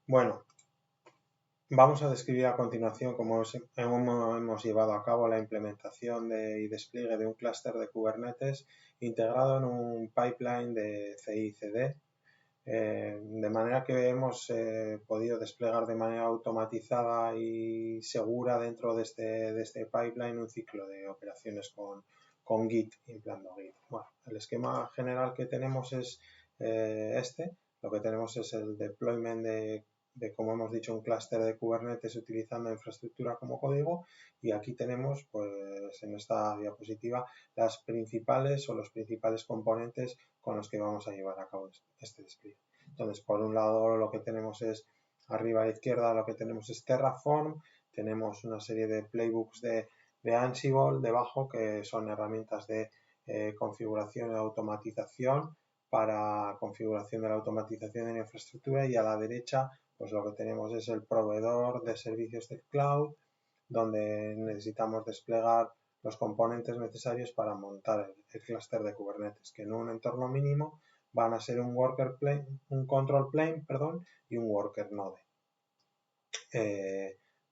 Bueno, vamos a describir a continuación cómo hemos llevado a cabo la implementación y despliegue de un clúster de Kubernetes integrado en un pipeline de CI/CD, de manera que hemos podido desplegar de manera automatizada y segura dentro de este pipeline un ciclo de operaciones con Git, empleando Git. Bueno, el esquema general que tenemos es lo que tenemos es el deployment de, como hemos dicho, un clúster de Kubernetes utilizando infraestructura como código, y aquí tenemos, pues en esta diapositiva, las principales o los principales componentes con los que vamos a llevar a cabo este despliegue. Entonces, por un lado, lo que tenemos es, arriba a la izquierda, lo que tenemos es Terraform, tenemos una serie de playbooks de Ansible debajo, que son herramientas de configuración y automatización para configuración de la automatización en infraestructura, y a la derecha pues lo que tenemos es el proveedor de servicios de cloud, donde necesitamos desplegar los componentes necesarios para montar el clúster de Kubernetes, que en un entorno mínimo van a ser un control plane, y un worker node.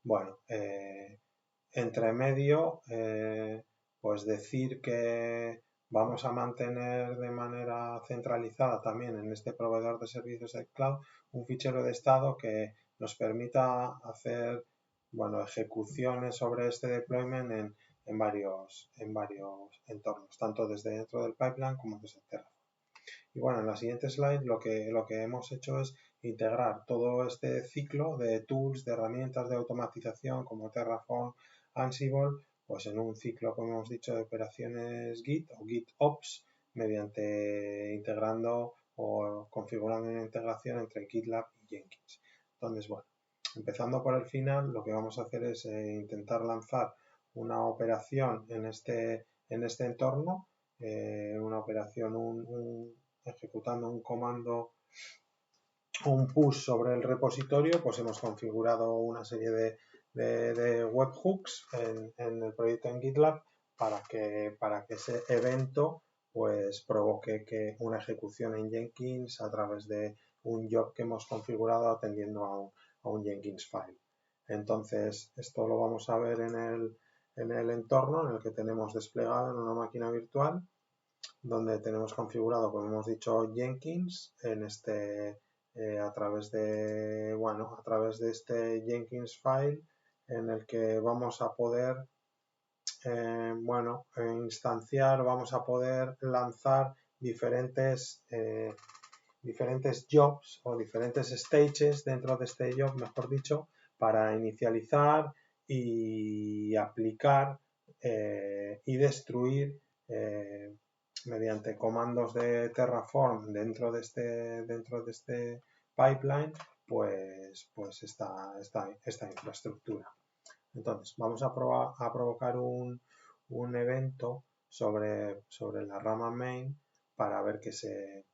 Bueno, entre medio, pues decir que vamos a mantener de manera centralizada también en este proveedor de servicios de cloud un fichero de estado que nos permita hacer, bueno, ejecuciones sobre este deployment en varios entornos, tanto desde dentro del pipeline como desde Terraform. Y bueno, en la siguiente slide lo que hemos hecho es integrar todo este ciclo de tools, de herramientas de automatización como Terraform, Ansible, pues en un ciclo, como hemos dicho, de operaciones Git o GitOps, mediante integrando o configurando una integración entre GitLab y Jenkins. Entonces, bueno, empezando por el final, lo que vamos a hacer es intentar lanzar una operación en este entorno, una operación, ejecutando un comando, un push sobre el repositorio. Pues hemos configurado una serie de webhooks en el proyecto en GitLab para que ese evento pues provoque que una ejecución en Jenkins a través de un job que hemos configurado atendiendo a un Jenkins file. Entonces, esto lo vamos a ver en el entorno en el que tenemos desplegado en una máquina virtual, donde tenemos configurado, como hemos dicho, Jenkins en a través de este Jenkins file, en el que vamos a poder instanciar, vamos a poder lanzar diferentes jobs o diferentes stages dentro de este job, mejor dicho, para inicializar y aplicar y destruir mediante comandos de Terraform dentro de este pipeline, pues esta infraestructura. Entonces, vamos a provocar un evento sobre la rama main para ver que se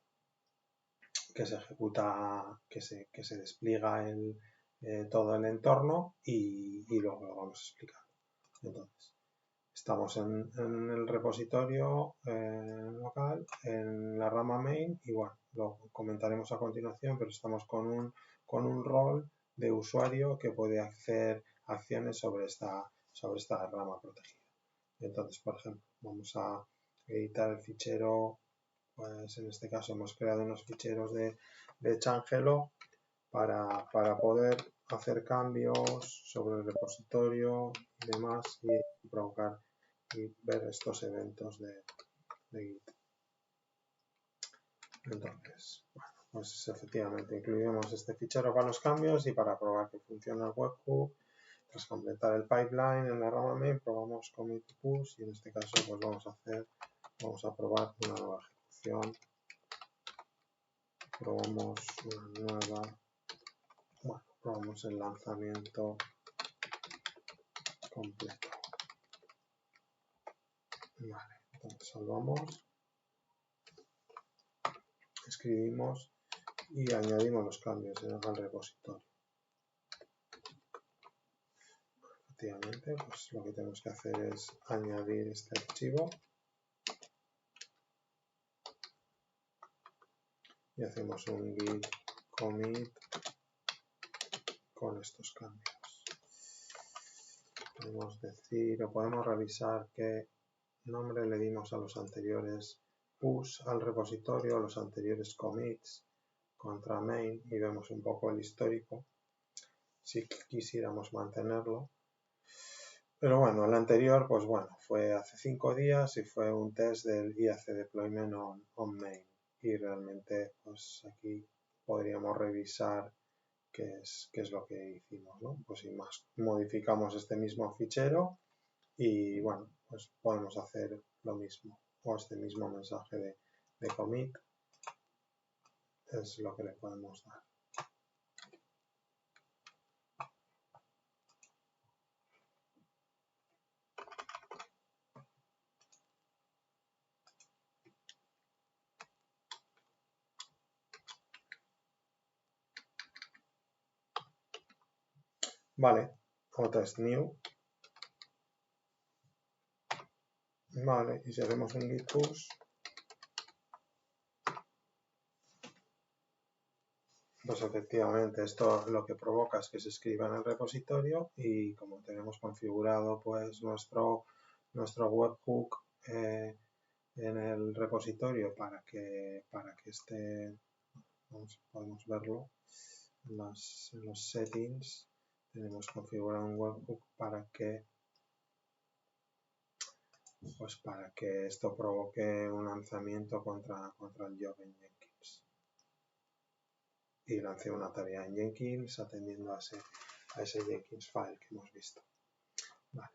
ejecuta, que se despliega todo el entorno, y luego lo vamos a explicar. Entonces, estamos en el repositorio local, en la rama main, y bueno, lo comentaremos a continuación, pero estamos con un rol de usuario que puede hacer acciones sobre esta rama protegida. Entonces, por ejemplo, vamos a editar el fichero. Pues en este caso hemos creado unos ficheros de Changelo para poder hacer cambios sobre el repositorio y demás, y provocar y ver estos eventos de Git. Entonces, bueno, pues efectivamente incluimos este fichero para los cambios y para probar que funciona el webhook. Tras completar el pipeline en la rama main, probamos commit push, y en este caso pues vamos a probar una nueva ejecución. Probamos probamos el lanzamiento completo. Vale, entonces salvamos, escribimos y añadimos los cambios al repositorio. Efectivamente, pues lo que tenemos que hacer es añadir este archivo y hacemos un git commit con estos cambios. Podemos decir o podemos revisar qué nombre le dimos a los anteriores push al repositorio, los anteriores commits contra main, y vemos un poco el histórico si quisiéramos mantenerlo. Pero bueno, el anterior, pues bueno, fue hace 5 días y fue un test del IAC deployment on main. Y realmente, pues aquí podríamos revisar qué es lo que hicimos, ¿no? Pues sin más, modificamos este mismo fichero y bueno, pues podemos hacer lo mismo. O este mismo mensaje de commit es lo que le podemos dar. Vale, otro es new. Vale, y si hacemos un git push, pues efectivamente esto lo que provoca es que se escriba en el repositorio y como tenemos configurado pues nuestro webhook en el repositorio para que esté, podemos verlo en los settings, tenemos configurado un webhook para que esto provoque un lanzamiento contra el job en Jenkins. Y lancé una tarea en Jenkins atendiendo a ese Jenkins file que hemos visto. Vale.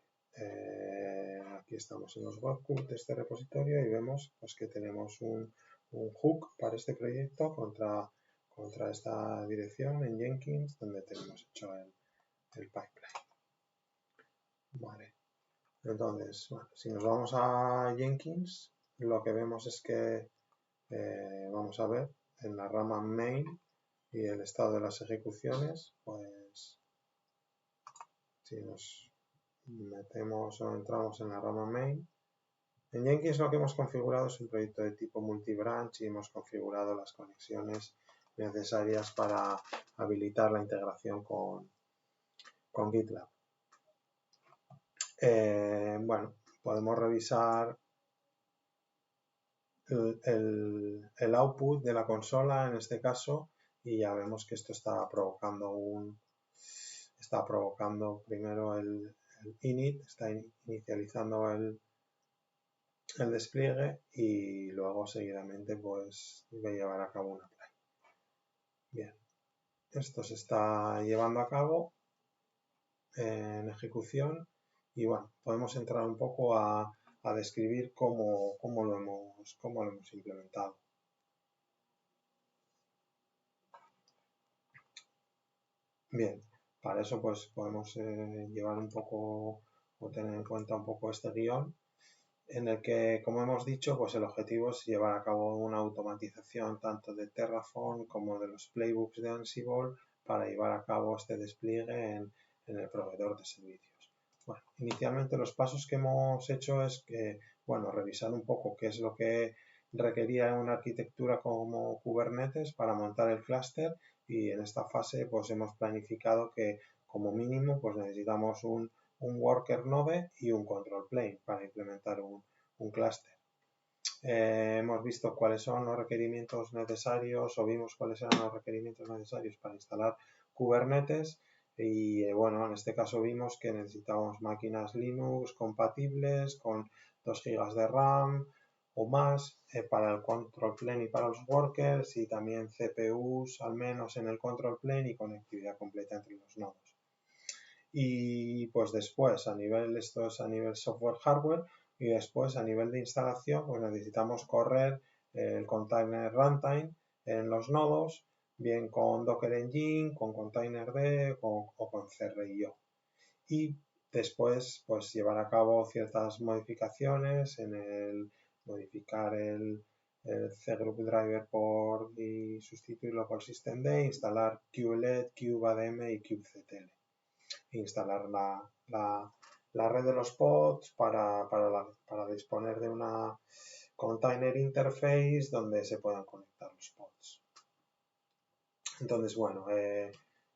Aquí estamos en los webhooks de este repositorio y vemos pues, que tenemos un hook para este proyecto contra esta dirección en Jenkins donde tenemos hecho el pipeline. Vale. Entonces, bueno, si nos vamos a Jenkins, lo que vemos es que vamos a ver en la rama main y el estado de las ejecuciones, pues si nos metemos o entramos en la rama main, en Jenkins lo que hemos configurado es un proyecto de tipo multibranch y hemos configurado las conexiones necesarias para habilitar la integración con GitLab. Bueno, podemos revisar el output de la consola en este caso y ya vemos que esto está provocando primero el init, está inicializando el despliegue y luego seguidamente pues voy a llevar a cabo una apply. Bien, esto se está llevando a cabo en ejecución y bueno, podemos entrar un poco a describir cómo lo hemos implementado. Bien, para eso pues podemos llevar un poco o tener en cuenta un poco este guión en el que, como hemos dicho, pues el objetivo es llevar a cabo una automatización tanto de Terraform como de los playbooks de Ansible para llevar a cabo este despliegue en el proveedor de servicios. Bueno, inicialmente los pasos que hemos hecho es que, bueno, revisar un poco qué es lo que requería una arquitectura como Kubernetes para montar el clúster y en esta fase pues hemos planificado que como mínimo pues necesitamos un worker node y un control plane para implementar un clúster. Hemos visto cuáles son los requerimientos necesarios o vimos cuáles eran los requerimientos necesarios para instalar Kubernetes y bueno, en este caso vimos que necesitábamos máquinas Linux compatibles con 2 GB de RAM o más para el control plane y para los workers y también CPUs al menos en el control plane y conectividad completa entre los nodos. Y pues después esto es a nivel software hardware y después a nivel de instalación pues necesitamos correr el container runtime en los nodos bien con Docker Engine, con Containerd o con CRI-O y después pues llevar a cabo ciertas modificaciones en el modificar el cgroup driver y sustituirlo por systemd, instalar kubelet, kubeadm y kubectl. Instalar la red de los pods para disponer de una container interface donde se puedan conectar los pods. Entonces, bueno,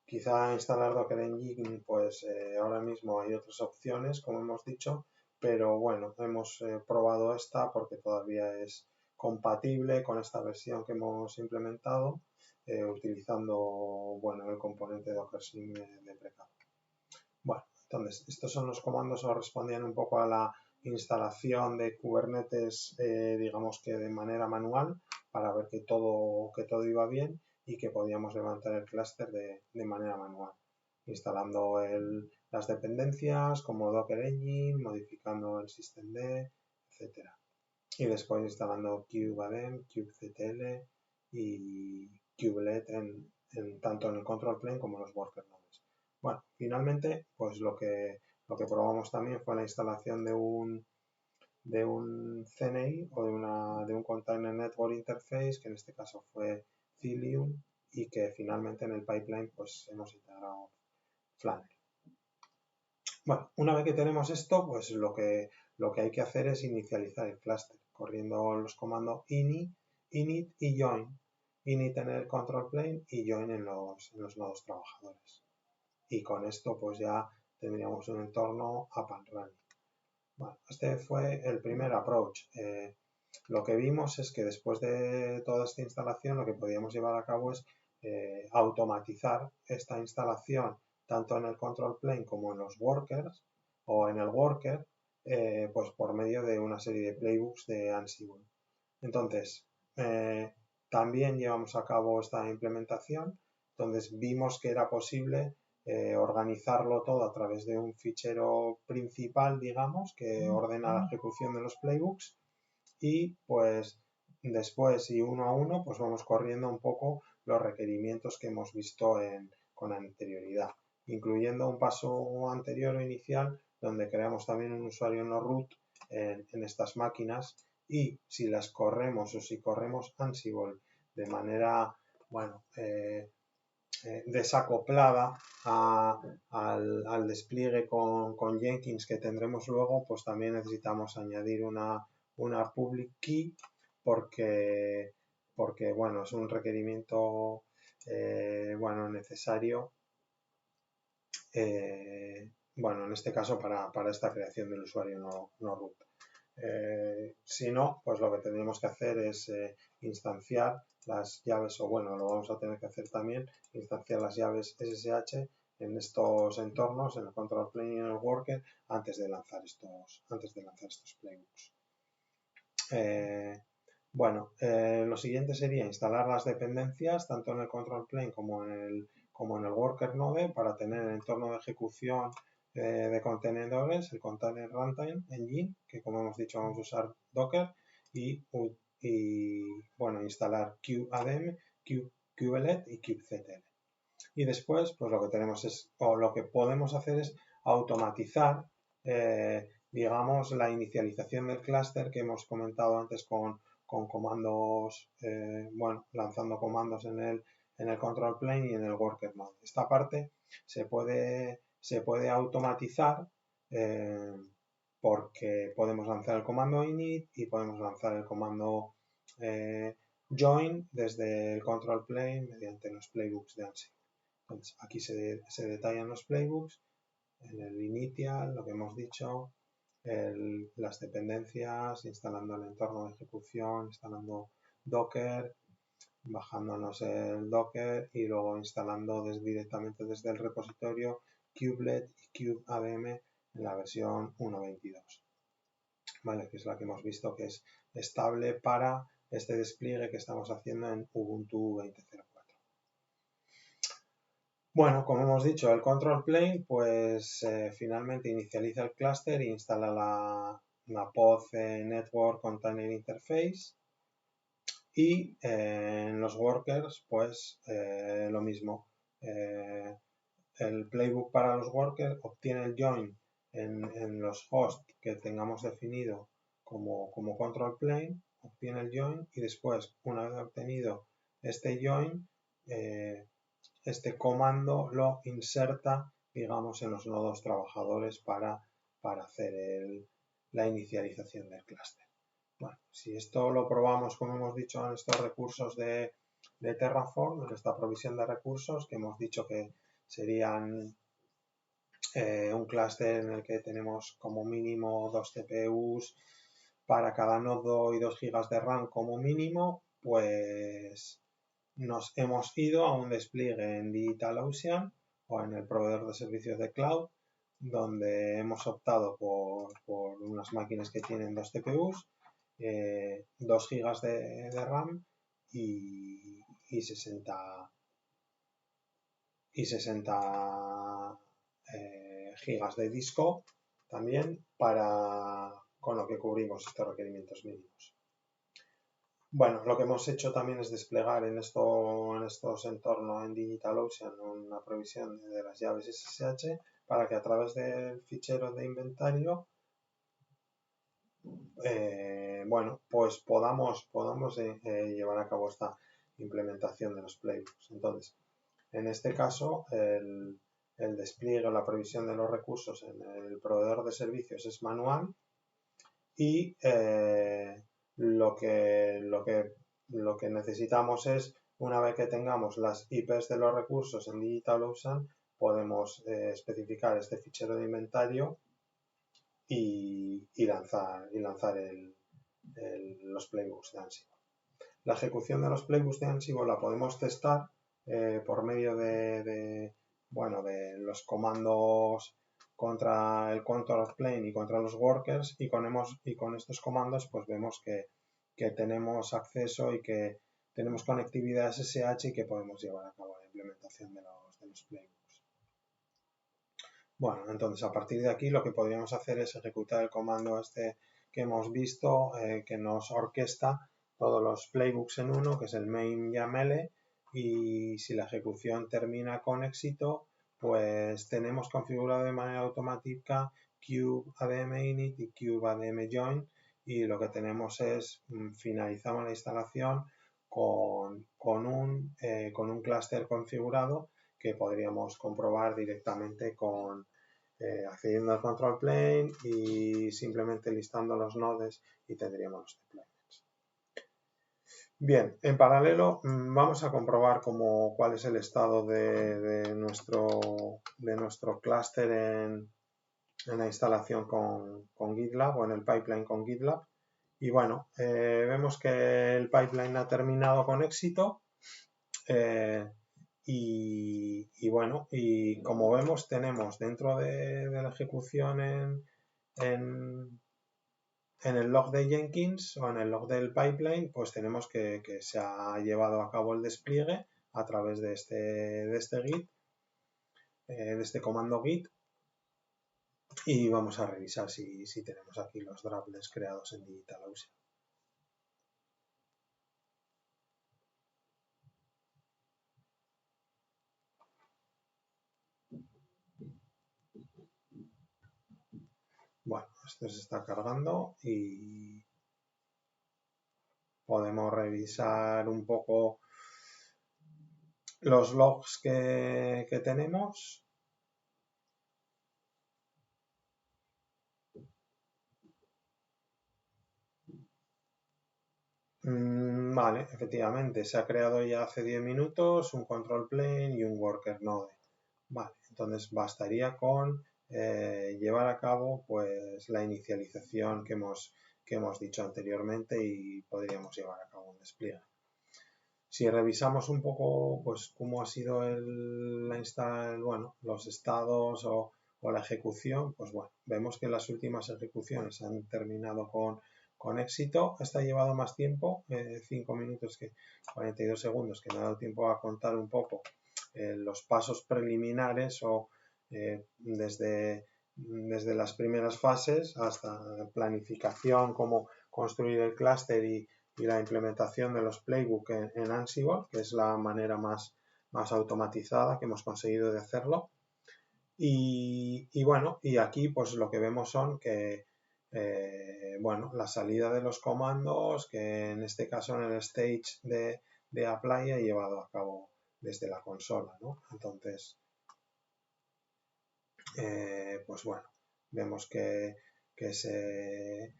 quizá instalar Docker Engine, pues ahora mismo hay otras opciones, como hemos dicho, pero bueno, hemos probado esta porque todavía es compatible con esta versión que hemos implementado, utilizando, bueno, el componente DockerSync de Precap. Bueno, entonces, estos son los comandos que respondían un poco a la instalación de Kubernetes, digamos que de manera manual, para ver que todo iba bien y que podíamos levantar el clúster de manera manual, instalando las dependencias como Docker Engine, modificando el systemd, etcétera. Y después instalando kubeadm, kubectl y kubelet tanto en el control plane como en los worker nodes. Bueno, finalmente, pues lo que probamos también fue la instalación de un CNI o de un Container Network Interface, que en este caso fue Cilium, y que finalmente en el pipeline pues hemos integrado Flannel. Bueno, una vez que tenemos esto, pues lo que hay que hacer es inicializar el clúster, corriendo los comandos init y join. Init en el control plane y join en los nodos trabajadores. Y con esto pues ya tendríamos un entorno up and running. Bueno, este fue el primer approach. Lo que vimos es que después de toda esta instalación lo que podíamos llevar a cabo es automatizar esta instalación tanto en el control plane como en los workers o en el worker, pues por medio de una serie de playbooks de Ansible. Entonces, también llevamos a cabo esta implementación, entonces vimos que era posible organizarlo todo a través de un fichero principal, digamos, que ordena la ejecución de los playbooks, y pues después y uno a uno pues vamos corriendo un poco los requerimientos que hemos visto con anterioridad, incluyendo un paso anterior o inicial donde creamos también un usuario no root en estas máquinas, y si las corremos o si corremos Ansible de manera, bueno, desacoplada al despliegue con Jenkins que tendremos luego, pues también necesitamos añadir una public key porque bueno, es un requerimiento bueno, necesario, bueno, en este caso para esta creación del usuario no root. Si no, pues lo que tendríamos que hacer es instanciar las llaves, o bueno, lo vamos a tener que hacer también, instanciar las llaves SSH en estos entornos, en el control plane y en el worker, antes de lanzar estos playbooks. Bueno, lo siguiente sería instalar las dependencias tanto en el control plane como en el worker node para tener el entorno de ejecución de contenedores, el Container Runtime Engine, que como hemos dicho vamos a usar Docker, y bueno, instalar kubeadm, kubelet y kubectl. Y después, pues lo que tenemos es, o lo que podemos hacer es automatizar, digamos, la inicialización del clúster que hemos comentado antes con comandos, bueno, lanzando comandos en el control plane y en el worker node. Esta parte se puede automatizar porque podemos lanzar el comando init y podemos lanzar el comando join desde el control plane mediante los playbooks de Ansible. Entonces, aquí se detallan los playbooks, en el initial, lo que hemos dicho, las dependencias, instalando el entorno de ejecución, instalando Docker, bajándonos el Docker y luego instalando directamente desde el repositorio kubelet y kubeadm en la versión 1.22, ¿vale? Que es la que hemos visto que es estable para este despliegue que estamos haciendo en Ubuntu 20.04. Bueno, como hemos dicho, el control plane pues finalmente inicializa el clúster e instala la pod Network Container Interface, y en los workers pues lo mismo. El playbook para los workers obtiene el join en los hosts que tengamos definido como control plane, obtiene el join y después, una vez obtenido este join, este comando lo inserta, digamos, en los nodos trabajadores para hacer la inicialización del clúster. Bueno, si esto lo probamos, como hemos dicho, en estos recursos de Terraform, en esta provisión de recursos, que hemos dicho que serían un clúster en el que tenemos como mínimo 2 CPUs para cada nodo y 2 GB de RAM como mínimo, pues nos hemos ido a un despliegue en DigitalOcean o en el proveedor de servicios de cloud, donde hemos optado por unas máquinas que tienen 2 CPUs, 2 GB de RAM y 60 gigas de disco también con lo que cubrimos estos requerimientos mínimos. Bueno, lo que hemos hecho también es desplegar en estos entornos en DigitalOcean una provisión de las llaves SSH para que a través del fichero de inventario pues podamos llevar a cabo esta implementación de los playbooks. Entonces, en este caso, el despliegue o la provisión de los recursos en el proveedor de servicios es manual y lo que necesitamos es, una vez que tengamos las IPs de los recursos en DigitalOcean, podemos especificar este fichero de inventario y lanzar los playbooks de Ansible. La ejecución de los playbooks de Ansible la podemos testar por medio de los comandos contra el control plane y contra los workers, y con estos comandos pues vemos que tenemos acceso y que tenemos conectividad SSH y que podemos llevar a cabo la implementación de los playbooks. Bueno, entonces a partir de aquí lo que podríamos hacer es ejecutar el comando este que hemos visto, que nos orquesta todos los playbooks en uno, que es el main YAML, y si la ejecución termina con éxito, pues tenemos configurado de manera automática Cube ADM Init y Cube ADM Join, y lo que tenemos es finalizamos la instalación con un clúster configurado que podríamos comprobar directamente accediendo al control plane y simplemente listando los nodes, y tendríamos los deployments. Bien, en paralelo vamos a comprobar cuál es el estado de nuestro clúster en la instalación con GitLab o en el pipeline con GitLab. Y bueno, vemos que el pipeline ha terminado con éxito. Y como vemos, tenemos dentro de la ejecución en el log de Jenkins o en el log del pipeline, pues tenemos que se ha llevado a cabo el despliegue a través de este git, de este comando git, y vamos a revisar si tenemos aquí los droplets creados en DigitalOcean. Bueno, esto se está cargando y podemos revisar un poco los logs que tenemos. Vale, efectivamente, se ha creado ya hace 10 minutos un control plane y un worker node. Vale, entonces bastaría con llevar a cabo pues la inicialización que hemos dicho anteriormente y podríamos llevar a cabo un despliegue. Si revisamos un poco pues cómo ha sido los estados o la ejecución, pues bueno, vemos que las últimas ejecuciones han terminado con éxito. Esta ha llevado más tiempo, 5 minutos que 42 segundos, que me ha dado tiempo a contar un poco los pasos preliminares o desde las primeras fases hasta planificación, cómo construir el clúster y la implementación de los playbooks en Ansible, que es la manera más automatizada que hemos conseguido de hacerlo. Y aquí pues lo que vemos son que la salida de los comandos, que en este caso en el stage de apply ha llevado a cabo desde la consola, ¿no? Entonces, pues bueno, vemos que se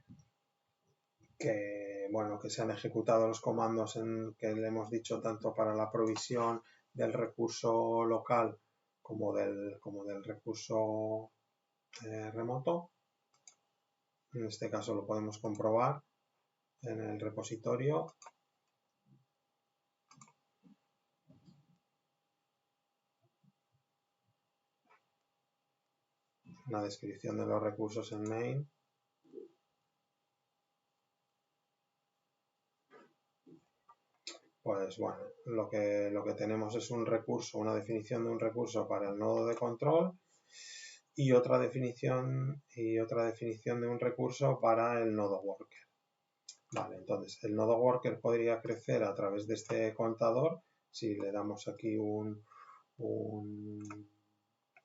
han ejecutado los comandos que le hemos dicho tanto para la provisión del recurso local como del recurso remoto. En este caso lo podemos comprobar en el repositorio. La descripción de los recursos en main. Pues bueno, lo que tenemos es un recurso, una definición de un recurso para el nodo de control y otra definición de un recurso para el nodo worker. Vale, entonces el nodo worker podría crecer a través de este contador. Si le damos aquí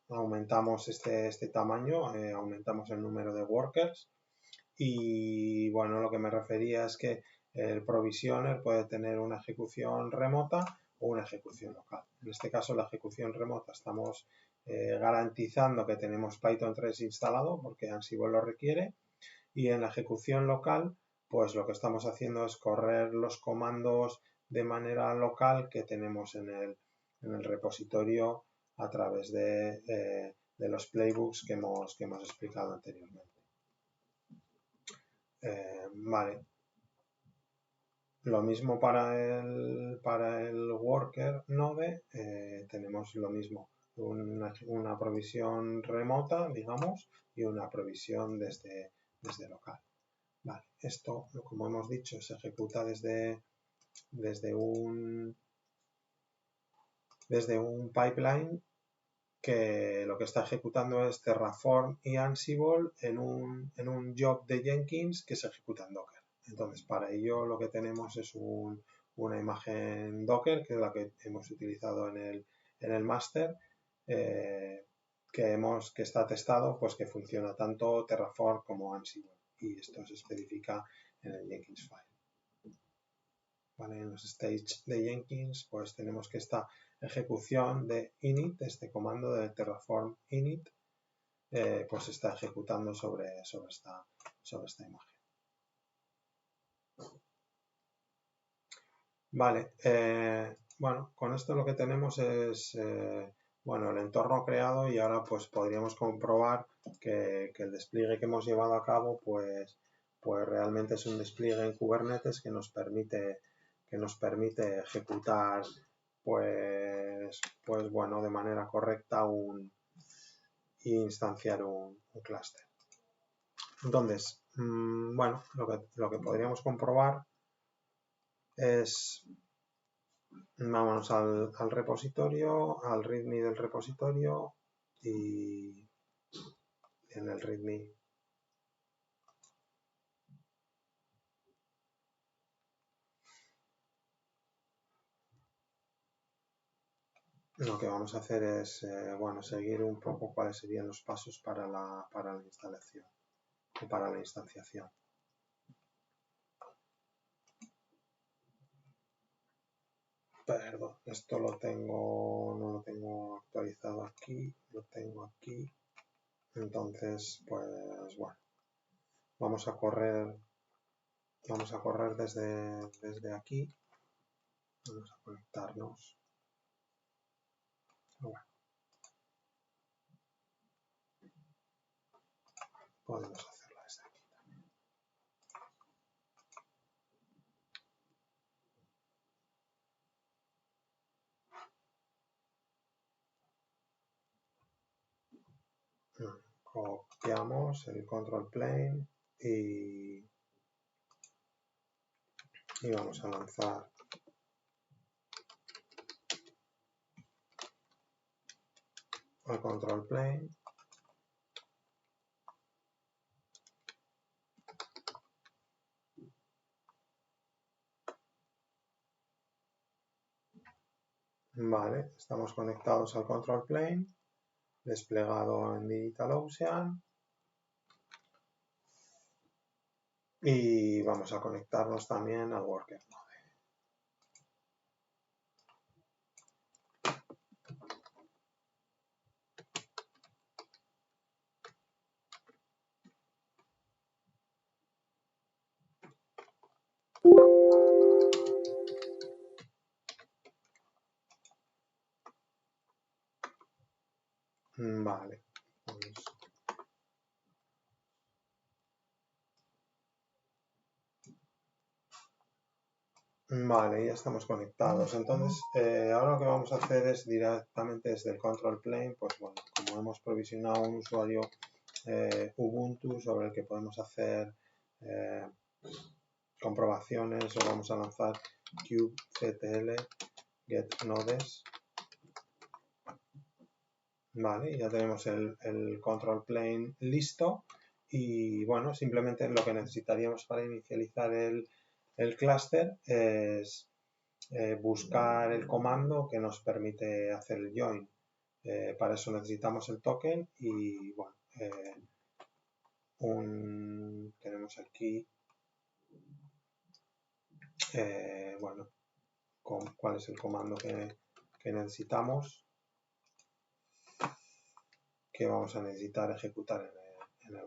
aumentamos este tamaño, aumentamos el número de workers. Y bueno, lo que me refería es que el provisioner puede tener una ejecución remota o una ejecución local. En este caso, la ejecución remota estamos garantizando que tenemos Python 3 instalado porque Ansible lo requiere, y en la ejecución local pues lo que estamos haciendo es correr los comandos de manera local que tenemos en el repositorio a través de los playbooks que hemos explicado anteriormente. Vale. Lo mismo para el worker node, tenemos lo mismo, una provisión remota, digamos, y una provisión desde local. Vale, esto, como hemos dicho, se ejecuta desde un pipeline que lo que está ejecutando es Terraform y Ansible en un job de Jenkins que se ejecuta en Docker. Entonces, para ello lo que tenemos es una imagen Docker, que es la que hemos utilizado en el máster, que está testado, pues que funciona tanto Terraform como Ansible. Y esto se especifica en el Jenkins file. ¿Vale? En los stage de Jenkins, pues tenemos que esta ejecución de init, este comando de Terraform init, pues está ejecutando sobre esta imagen. Vale, bueno, con esto lo que tenemos es bueno, el entorno creado, y ahora pues podríamos comprobar que el despliegue que hemos llevado a cabo pues realmente es un despliegue en Kubernetes que nos permite ejecutar pues bueno, de manera correcta e instanciar un clúster. Entonces, bueno, lo que podríamos comprobar es, vámonos al repositorio, al readme del repositorio, y en el readme lo que vamos a hacer es bueno, seguir un poco cuáles serían los pasos para la instalación o para la instanciación. Perdón, esto no lo tengo actualizado aquí, lo tengo aquí. Entonces, pues bueno, vamos a correr desde aquí. Vamos a conectarnos. Bueno, podemos hacerlo desde aquí también. Copiamos el control plane y vamos a lanzar el control plane. Vale, estamos conectados al control plane, desplegado en DigitalOcean, y vamos a conectarnos también al worker node. Vale. Vale, ya estamos conectados. Entonces, ahora lo que vamos a hacer es directamente desde el control plane, pues bueno, como hemos provisionado un usuario Ubuntu sobre el que podemos hacer comprobaciones, o vamos a lanzar kubectl get nodes. Vale, ya tenemos el control plane listo y bueno, simplemente lo que necesitaríamos para inicializar el clúster es buscar el comando que nos permite hacer el join. Para eso necesitamos el token y bueno, tenemos aquí bueno, cuál es el comando que necesitamos, que vamos a necesitar ejecutar en el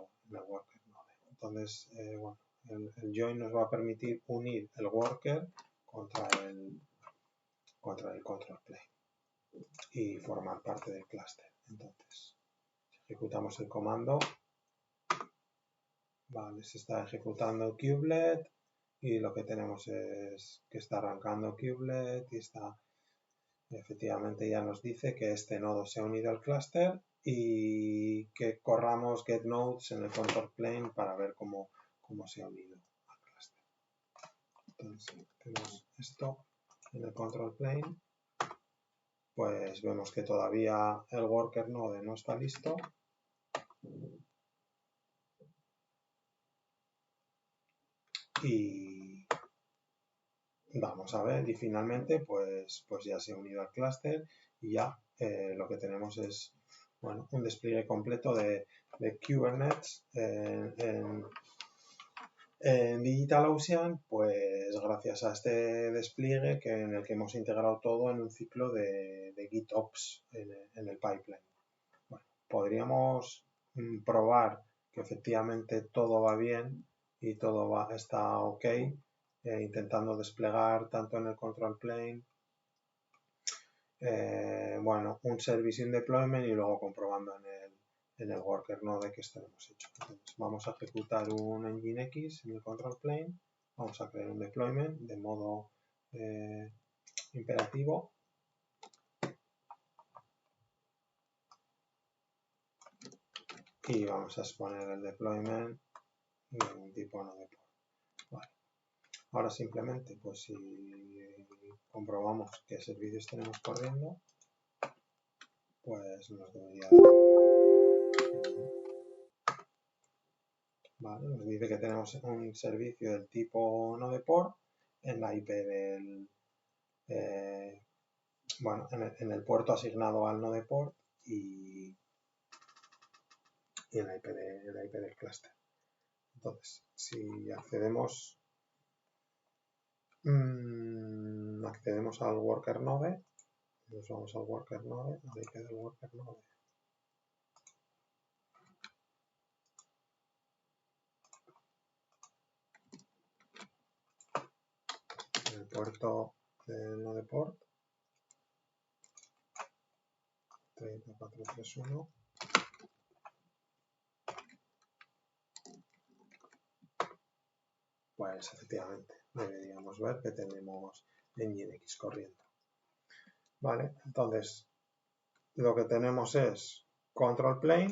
worker node. Entonces, bueno, el join nos va a permitir unir el worker contra el control plane y formar parte del clúster. Entonces, ejecutamos el comando, vale, se está ejecutando kubelet y lo que tenemos es que está arrancando kubelet y está, efectivamente ya nos dice que este nodo se ha unido al clúster y que corramos get nodes en el control plane para ver cómo se ha unido al clúster. Entonces, tenemos esto en el control plane, pues vemos que todavía el worker node no está listo. Y vamos a ver, y finalmente pues ya se ha unido al clúster y ya lo que tenemos es, bueno, un despliegue completo de Kubernetes en DigitalOcean, pues gracias a este despliegue en el que hemos integrado todo en un ciclo de GitOps en el pipeline. Bueno, podríamos probar que efectivamente todo va bien y todo está ok, intentando desplegar tanto en el control plane, bueno, un service in deployment y luego comprobando en el worker node que esto lo hemos hecho. Entonces, vamos a ejecutar un Nginx en el control plane, vamos a crear un deployment de modo imperativo. Y vamos a exponer el deployment de un tipo nodeport. Vale. Ahora simplemente, pues si comprobamos qué servicios tenemos corriendo, pues nos debería dar. Vale, nos dice que tenemos un servicio del tipo nodeport en la IP del, bueno, en el puerto asignado al nodeport y en la IP del clúster. Entonces, si accedemos al worker node, nos vamos al worker node, a la IP del worker node. En el puerto del nodeport 30431. Pues efectivamente deberíamos ver que tenemos Nginx corriendo. Vale, entonces lo que tenemos es control plane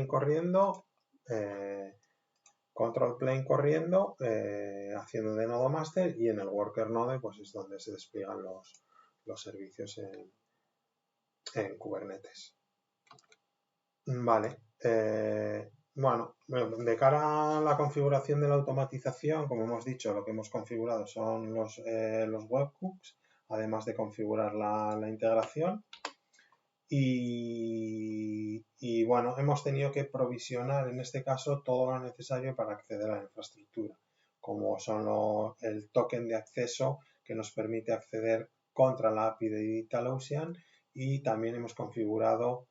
corriendo, haciendo de nodo master, y en el worker node pues es donde se despliegan los servicios en Kubernetes. Vale, bueno, de cara a la configuración de la automatización, como hemos dicho, lo que hemos configurado son los webhooks, además de configurar la integración. Y bueno, hemos tenido que provisionar en este caso todo lo necesario para acceder a la infraestructura, como son el token de acceso que nos permite acceder contra la API de DigitalOcean, y también hemos configurado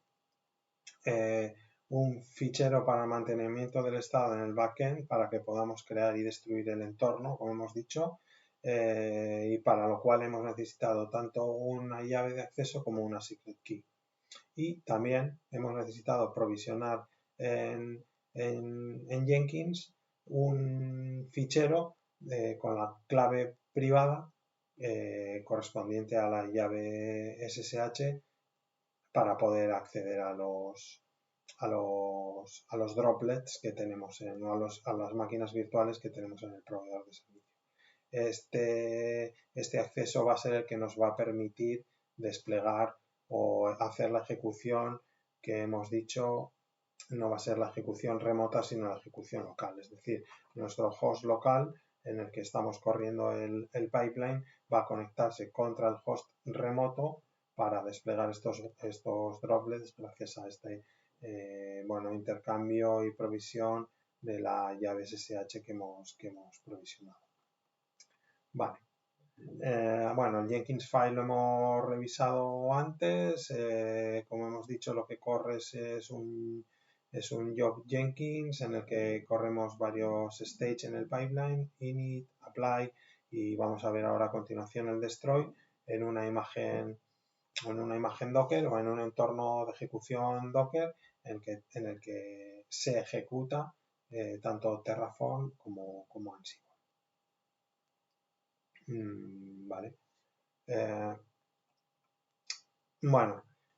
un fichero para mantenimiento del estado en el backend para que podamos crear y destruir el entorno, como hemos dicho, y para lo cual hemos necesitado tanto una llave de acceso como una secret key. Y también hemos necesitado provisionar en Jenkins un fichero con la clave privada correspondiente a la llave SSH para poder acceder a los droplets que tenemos, a las máquinas virtuales que tenemos en el proveedor de servicio. Este acceso va a ser el que nos va a permitir desplegar o hacer la ejecución que hemos dicho. No va a ser la ejecución remota, sino la ejecución local. Es decir, nuestro host local en el que estamos corriendo el pipeline va a conectarse contra el host remoto para desplegar estos droplets gracias a este intercambio y provisión de la llave SSH que hemos provisionado. Vale. El Jenkins file lo hemos revisado antes. Como hemos dicho, lo que corre es un job Jenkins en el que corremos varios stages en el pipeline, init, apply, y vamos a ver ahora a continuación el destroy en una imagen Docker o en un entorno de ejecución Docker en el que se ejecuta tanto Terraform como Ansible. Vale.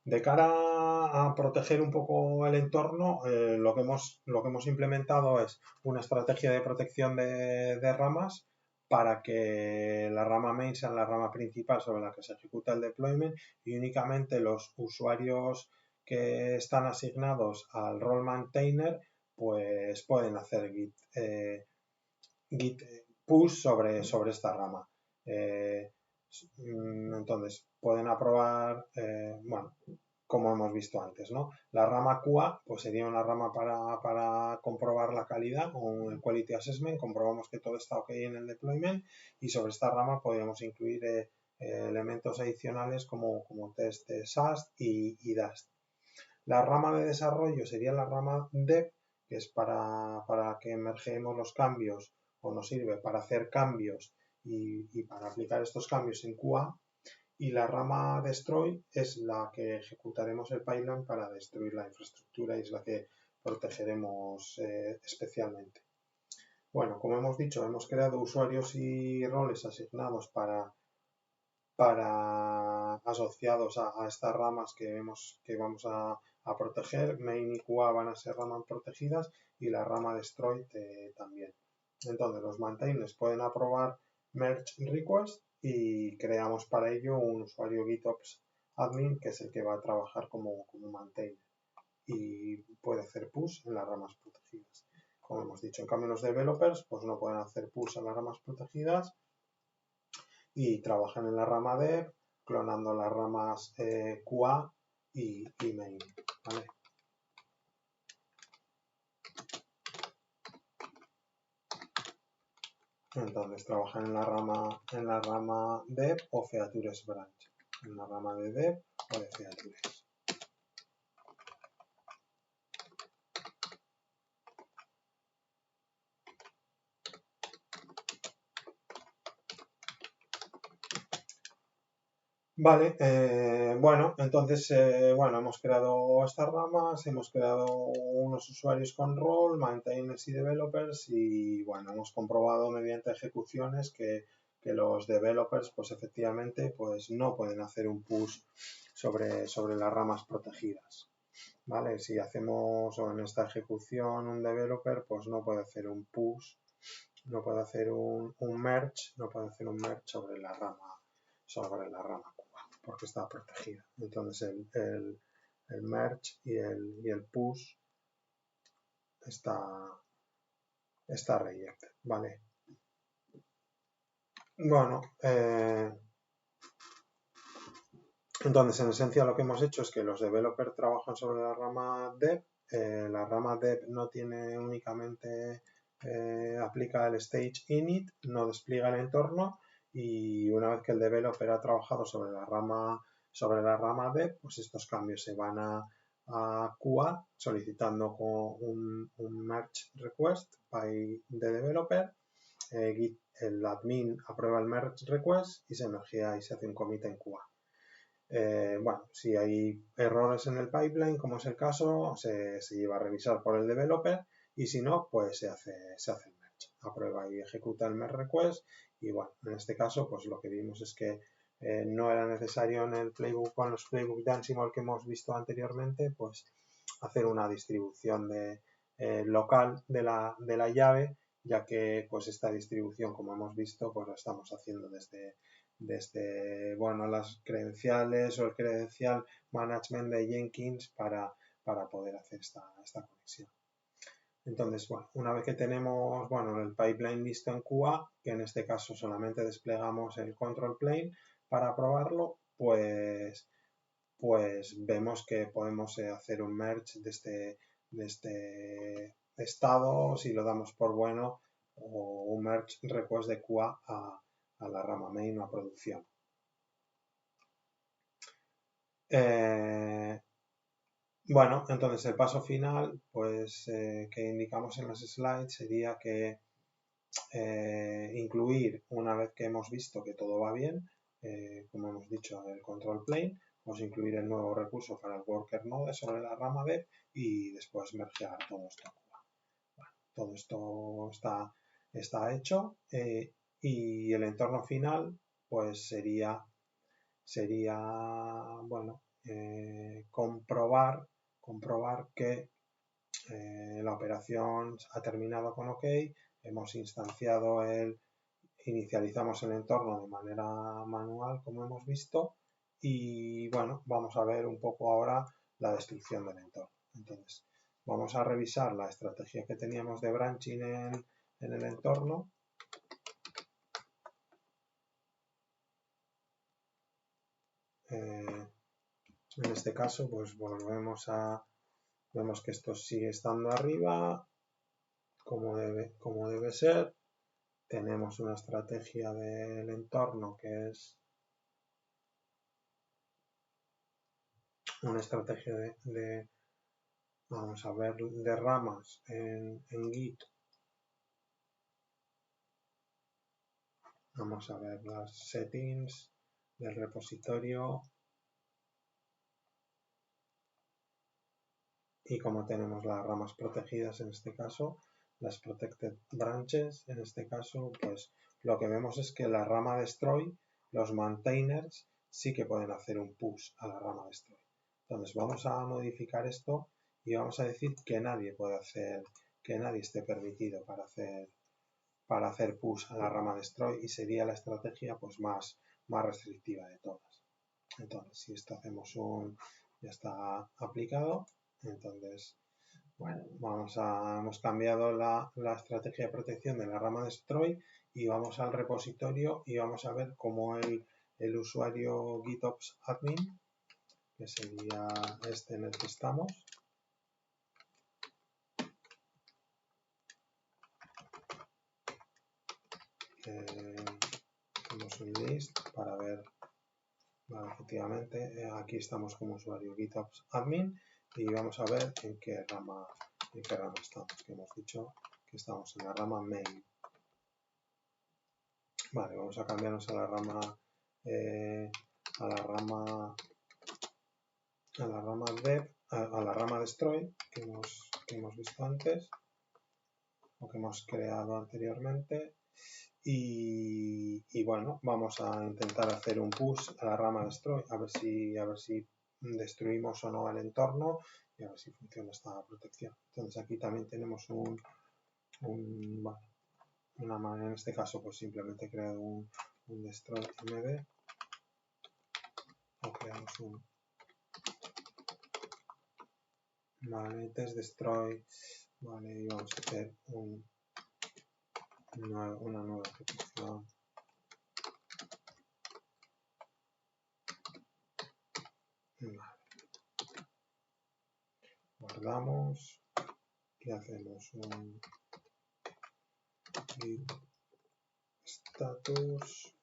De cara a proteger un poco el entorno, lo que hemos implementado es una estrategia de protección de ramas para que la rama main sea la rama principal sobre la que se ejecuta el deployment y únicamente los usuarios que están asignados al role maintainer pues pueden hacer git push sobre esta rama. Entonces pueden aprobar, como hemos visto antes, ¿no? La rama QA pues sería una rama para comprobar la calidad, un quality assessment, comprobamos que todo está ok en el deployment, y sobre esta rama podríamos incluir elementos adicionales como test de SAST y DAST. La rama de desarrollo sería la rama dev, que es para que emergemos los cambios, o nos sirve para hacer cambios y para aplicar estos cambios en QA. Y la rama destroy es la que ejecutaremos el pipeline para destruir la infraestructura y es la que protegeremos especialmente. Bueno, como hemos dicho, hemos creado usuarios y roles asignados para asociados a estas ramas que vamos a proteger. Main y QA van a ser ramas protegidas y la rama destroy también. Entonces los maintainers pueden aprobar merge request y creamos para ello un usuario GitOps admin que es el que va a trabajar como maintainer y puede hacer push en las ramas protegidas. Como hemos dicho, en cambio los developers pues no pueden hacer push en las ramas protegidas y trabajan en la rama dev clonando las ramas QA y main. ¿Vale? Entonces trabajan en la rama dev o features branch, en la rama de dev o de features. Vale, entonces hemos creado estas ramas, hemos creado unos usuarios con role, maintainers y developers y hemos comprobado mediante ejecuciones que los developers pues efectivamente pues no pueden hacer un push sobre las ramas protegidas. ¿Vale? Si hacemos en esta ejecución un developer pues no puede hacer un push, no puede hacer un merge, sobre la rama porque está protegida. Entonces el merge y el push está rejected, ¿vale? Entonces en esencia lo que hemos hecho es que los developers trabajan sobre la rama dev. La rama dev no tiene únicamente aplica el stage init, no despliega el entorno y una vez que el developer ha trabajado sobre la rama dev, pues estos cambios se van a QA solicitando un merge request by the developer. El admin aprueba el merge request y se mergea y se hace un commit en QA. bueno, si hay errores en el pipeline, como es el caso, se lleva a revisar por el developer y si no, pues se hace el merge. Aprueba y ejecuta el merge request y bueno, en este caso, pues lo que vimos es que no era necesario en el playbook, con los playbook de Ansible que hemos visto anteriormente, pues hacer una distribución local de la llave, ya que pues esta distribución, como hemos visto, pues la estamos haciendo desde bueno, las credenciales o el credencial management de Jenkins para poder hacer esta conexión. Entonces, bueno, una vez que tenemos bueno, el pipeline listo en QA, que en este caso solamente desplegamos el control plane para probarlo, pues vemos que podemos hacer un merge de este estado si lo damos por bueno o un merge request de QA a la rama main o a producción. Bueno, entonces el paso final pues que indicamos en las slides sería que incluir, una vez que hemos visto que todo va bien, como hemos dicho, el control plane, pues incluir el nuevo recurso para el worker node sobre la rama dev y después mergear todo esto. Bueno, todo esto está hecho y el entorno final pues sería bueno, comprobar que la operación ha terminado con OK, hemos inicializamos el entorno de manera manual, como hemos visto, y bueno, vamos a ver un poco ahora la destrucción del entorno. Entonces, vamos a revisar la estrategia que teníamos de branching en el entorno. En este caso, pues vemos que esto sigue estando arriba, como debe ser. Tenemos una estrategia del entorno que es una estrategia vamos a ver, de ramas en Git. Vamos a ver las settings del repositorio y como tenemos las ramas protegidas en este caso, las protected branches, en este caso, pues lo que vemos es que la rama destroy, los maintainers sí que pueden hacer un push a la rama destroy. Entonces vamos a modificar esto y vamos a decir que nadie esté permitido para hacer push a la rama destroy y sería la estrategia pues más restrictiva de todas. Entonces, si esto hacemos ya está aplicado, entonces, bueno, hemos cambiado la estrategia de protección de la rama destroy y vamos al repositorio y vamos a ver cómo el usuario GitOps admin, que sería este en el que estamos, hacemos un list para ver, vale, efectivamente, aquí estamos como usuario GitOps admin y vamos a ver en qué rama estamos, que hemos dicho que estamos en la rama main. Vale, vamos a cambiarnos a la rama dev, a la rama destroy que hemos visto antes o que hemos creado anteriormente y bueno, vamos a intentar hacer un push a la rama destroy a ver si destruimos o no el entorno y a ver si funciona esta protección. Entonces aquí también tenemos una manera, en este caso pues simplemente creado un destroy md o creamos vale, test destroy, vale, y vamos a hacer una nueva ejecución. Vale. Guardamos y hacemos un git status.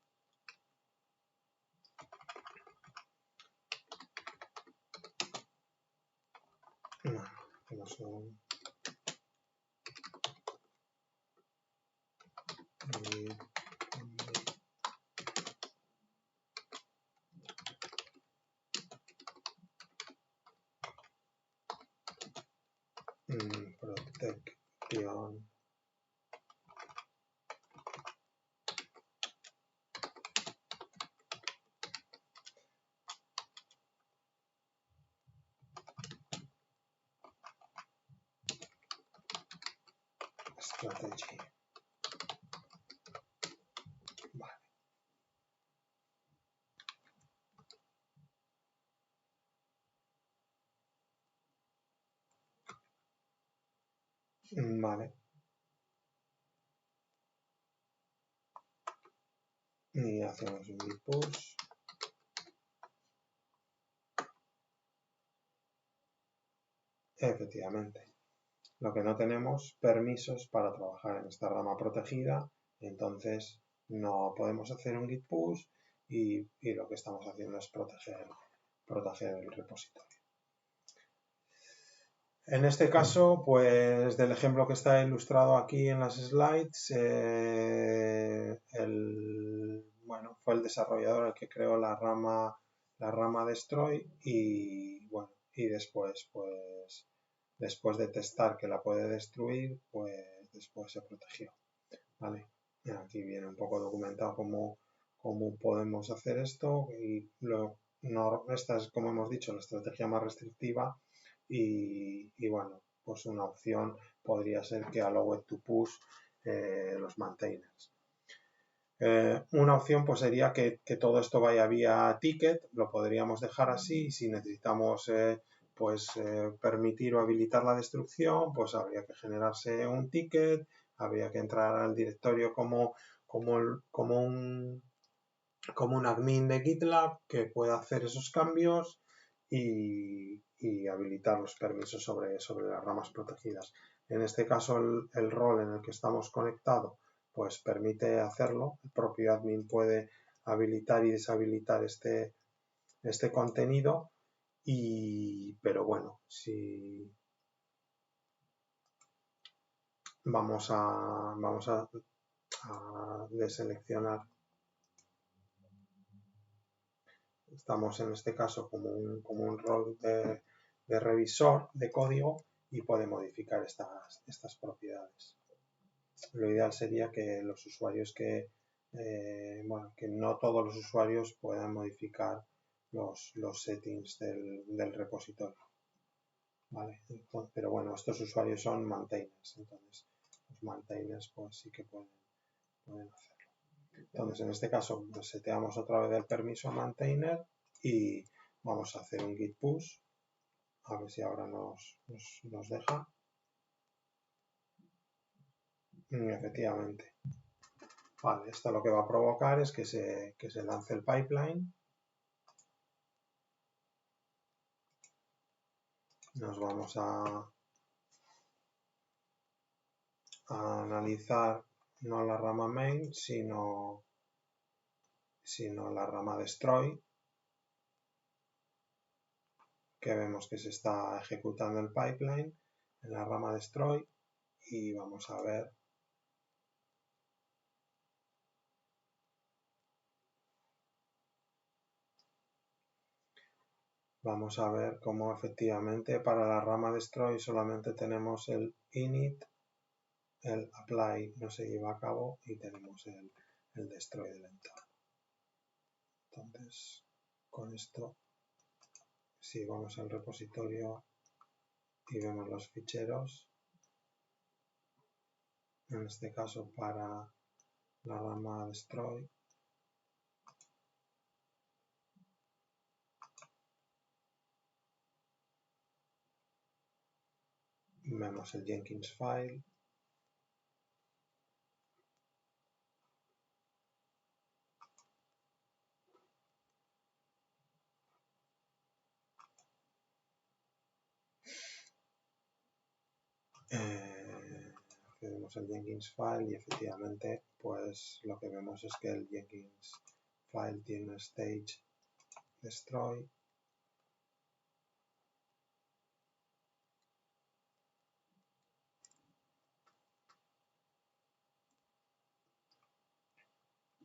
Vale, hacemos un git protección strategy. Vale. Vale. Y hacemos un git push. Efectivamente. Lo que no tenemos permisos para trabajar en esta rama protegida, entonces no podemos hacer un git push y lo que estamos haciendo es proteger el repositorio. En este caso, pues del ejemplo que está ilustrado aquí en las slides, fue el desarrollador el que creó la rama destroy y bueno, y después de testar que la puede destruir, pues después se protegió. ¿Vale? Aquí viene un poco documentado cómo podemos hacer esto y esta es, como hemos dicho, la estrategia más restrictiva y bueno, pues una opción podría ser que allow it to push los maintainers. Una opción pues sería que todo esto vaya vía ticket, lo podríamos dejar así. Si necesitamos permitir o habilitar la destrucción, pues habría que generarse un ticket, habría que entrar al directorio como un admin de GitLab que pueda hacer esos cambios y habilitar los permisos sobre las ramas protegidas. En este caso el rol en el que estamos conectados pues permite hacerlo. El propio admin puede habilitar y deshabilitar este contenido pero bueno, si vamos a deseleccionar. Estamos en este caso como un rol de revisor de código y puede modificar estas propiedades. Lo ideal sería que los usuarios que no todos los usuarios puedan modificar los settings del repositorio. ¿Vale? Entonces, pero bueno, estos usuarios son maintainers, entonces los maintainers pues sí que pueden hacerlo. Entonces en este caso seteamos otra vez el permiso a maintainer y vamos a hacer un git push, a ver si ahora nos deja. Efectivamente. Vale, esto lo que va a provocar es que se lance el pipeline. Nos vamos a analizar no la rama main, sino la rama destroy, que vemos que se está ejecutando el pipeline en la rama destroy y vamos a ver cómo efectivamente para la rama destroy solamente tenemos el init, el apply no se lleva a cabo y tenemos el destroy del entorno. Entonces, con esto, si vamos al repositorio y vemos los ficheros, en este caso para la rama destroy, vemos el Jenkins file, vemos el Jenkins file y efectivamente pues lo que vemos es que el Jenkins file tiene stage destroy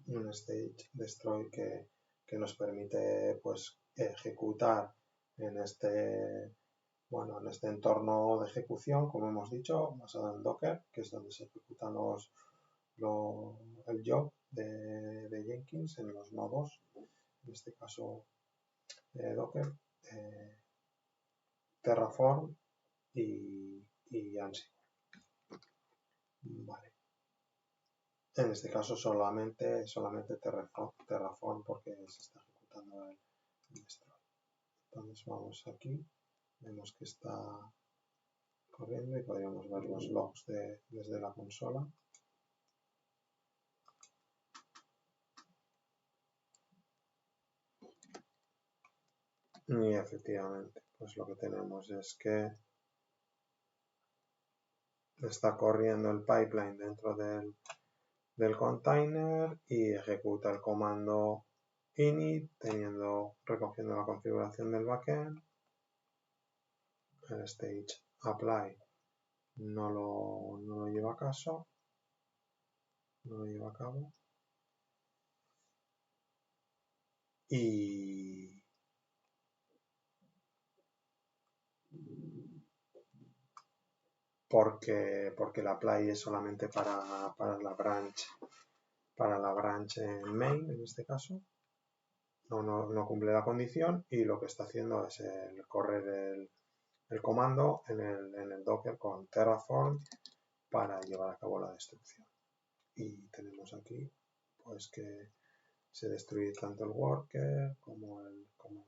un stage destroy que nos permite pues ejecutar en este Bueno, en este entorno de ejecución, como hemos dicho, basado en Docker, que es donde se ejecutan el job de Jenkins en los nodos, en este caso Docker, Terraform y Ansible. Vale. En este caso solamente Terraform porque se está ejecutando el destroy. Entonces vamos aquí, vemos que está corriendo y podríamos ver los logs desde la consola. Y efectivamente, pues lo que tenemos es que está corriendo el pipeline dentro del container y ejecuta el comando init recogiendo la configuración del backend. El stage apply no lo lleva a caso, no lo lleva a cabo. Y porque la apply es solamente para la branch en main en este caso. No cumple la condición y lo que está haciendo es correr el comando en el Docker con Terraform para llevar a cabo la destrucción. Y tenemos aquí pues que se destruye tanto el worker como el node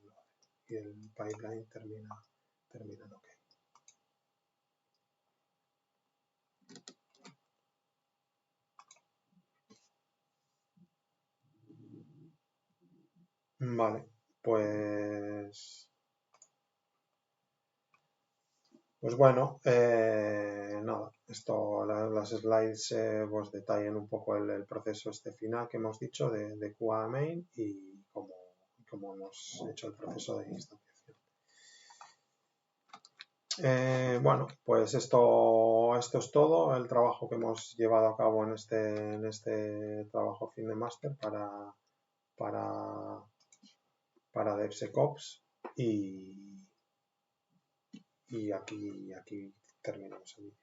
y el pipeline termina en OK. Vale, pues bueno, nada, las slides pues detallan un poco el proceso final que hemos dicho de QA a main y cómo hemos hecho el proceso de instanciación. Bueno, pues esto es todo el trabajo que hemos llevado a cabo en este trabajo fin de máster para DevSecOps y aquí terminamos el vídeo.